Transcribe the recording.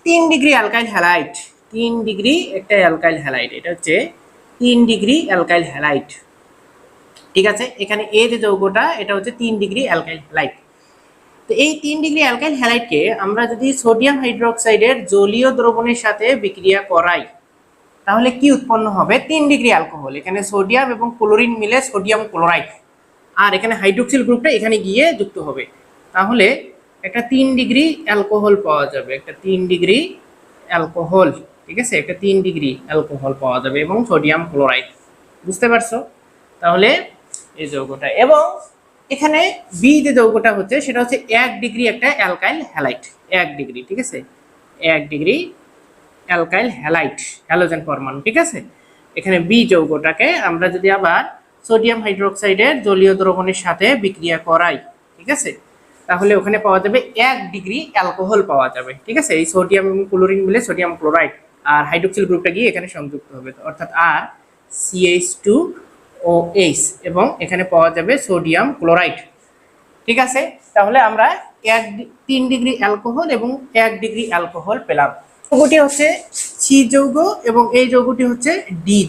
3 degree alkyl halide, 3 degree একটা alkyl halide, এটা হচ্ছে 3 ডিগ্রি অ্যালকাইল হ্যালাইড। ঠিক আছে, এখানে এ যে যৌগটা এটা হচ্ছে 3 ডিগ্রি অ্যালকাইল হ্যালাইড। তো এই 3 ডিগ্রি অ্যালকাইল হ্যালাইডকে আমরা যদি সোডিয়াম হাইড্রোক্সাইডের জলীয় দ্রবণের সাথে বিক্রিয়া করাই তাহলে কি উৎপন্ন হবে? 3 ডিগ্রি অ্যালকোহল। এখানে সোডিয়াম এবং ক্লোরিন মিলে সোডিয়াম ক্লোরাইড, আর এখানে হাইড্রোক্সিল গ্রুপটা এখানে গিয়ে যুক্ত হবে। তাহলে একটা 3 ডিগ্রি অ্যালকোহল পাওয়া যাবে, একটা 3 ডিগ্রি অ্যালকোহল। ঠিক আছে, একটা 3 ডিগ্রি অ্যালকোহল পাওয়া যাবে এবং সোডিয়াম ক্লোরাইড। বুঝতে পারছো? তাহলে এই যৌগটা, এবং এখানে বি যে যৌগটা হচ্ছে সেটা হচ্ছে 1 ডিগ্রি একটা অ্যালকাইল হ্যালাইড, 1 ডিগ্রি। ঠিক আছে, 1 ডিগ্রি অ্যালকাইল হ্যালাইড, হ্যালোজেন পরমাণু। ঠিক আছে, এখানে বি যৌগটাকে আমরা যদি আবার সোডিয়াম হাইড্রোক্সাইডের জলীয় দ্রবণের সাথে বিক্রিয়া করাই, ঠিক আছে, তাহলে ওখানে পাওয়া যাবে 1 ডিগ্রি অ্যালকোহল পাওয়া যাবে। ঠিক আছে, এই সোডিয়াম এবং ক্লোরিন মিলে সোডিয়াম ক্লোরাইড, আর হাইড্রোক্সিল গ্রুপটা গিয়ে এখানে সংযুক্ত হবে, অর্থাৎ আর CH2OH, এবং এখানে পাওয়া যাবে সোডিয়াম ক্লোরাইড। ঠিক আছে, তাহলে আমরা 3 ডিগ্রি অ্যালকোহল এবং 1 ডিগ্রি অ্যালকোহল পেলাম। যৌগটি হচ্ছে সি যৌগ এবং এই যৌগটি হচ্ছে ডি।